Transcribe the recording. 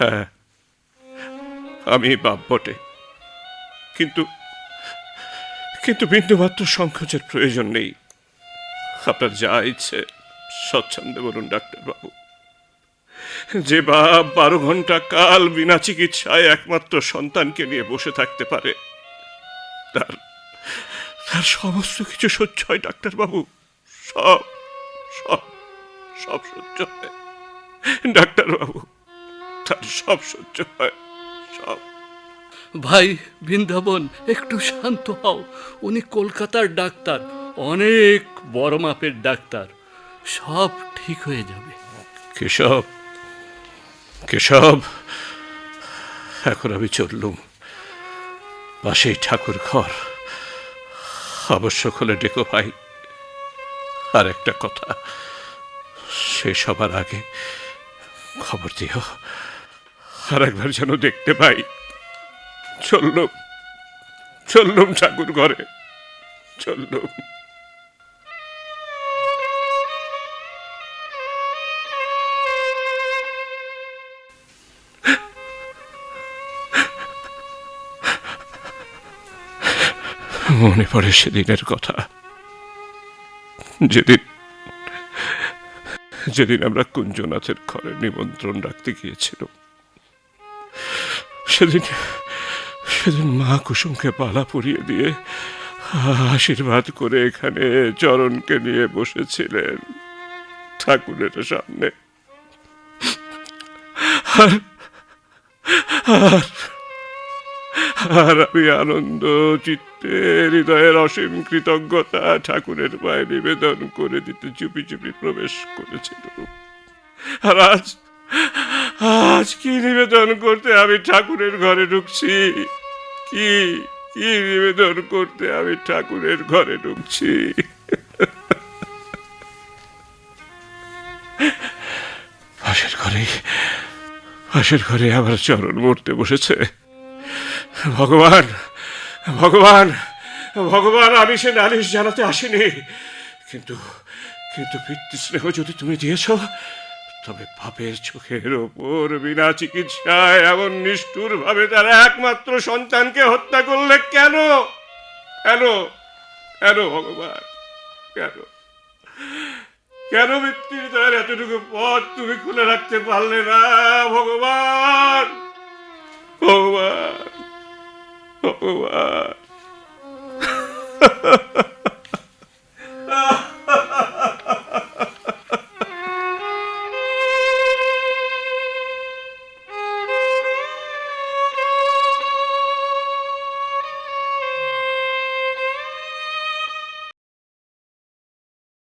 হ্যাঁ, আমি বাপ বটে, কিন্তু কিন্তু বিন্দুমাত্র সংকোচের প্রয়োজন নেই। আপনার যা ইচ্ছে স্বচ্ছন্দে বলুন ডাক্তারবাবু। যে বাপ 12 ঘন্টা কাল বিনা চিকিৎসায় একমাত্র সন্তানকে নিয়ে বসে থাকতে পারে, তার তার সমস্ত কিছু সহ্য হয় ডাক্তারবাবু। সব সব সব সহ্য হয় ডাক্তারবাবু, তার সব সহ্য হয়, সব। ভাই বৃন্দাবন, একটু শান্ত হও। উনি কলকাতার ডাক্তার, অনেক বড় মাপের ডাক্তার। সব ঠিক হয়ে যাবে। কেশব, কেশব, এখন আমি চললুম। পাশেই ঠাকুর ঘর, আবশ্যক হলে ডেকো ভাই। আর একটা কথা, শেষ হবার আগে খবর দিও, আর একবার যেন দেখতে পাই। চললুম, চললুম ঠাকুর ঘরে, চললুম। মনে পড়ে সেদিনের কথা, যেদিন যেদিন আমরা কুঞ্জনাথের ঘরে নিমন্ত্রণ রাখতে গিয়েছিলাম। সেদিন সেদিন মা কুসুমকে পালা পরিয়ে দিয়ে আশীর্বাদ করে এখানে চরণকে নিয়ে বসেছিলেন ঠাকুরের সামনে। আর আর আর আমি আনন্দ চিত্তে হৃদয়ের অসীম কৃতজ্ঞতা ঠাকুরের পায়ে নিবেদন করে দিতে চুপি চুপি প্রবেশ করেছিল। আর আজ আজ কি নিবেদন করতে আমি ঠাকুরের ঘরে ঢুকছি? কি কি নিবেদন করতে আমি ঠাকুরের ঘরে ঢুকছি? পাশের ঘরে আমার চরণ মরতে বসেছে। ভগবান, ভগবান, ভগবান, আমি সে নালিশ জানাতে আসিনি, কিন্তু কিন্তু পিতৃস্নেহ যদি তুমি দিয়েছ, তবে পাপের চোখের ওপর বিনা চিকিৎসায় এমন নিষ্ঠুর ভাবে তার একমাত্র সন্তানকে হত্যা করলে কেন? কেন? কেন ভগবান, কেন? কেন মৃত্যুর এতটুকু পথ তুমি খুলে রাখতে পারলে না ভগবান? ভগবান, ভগবান।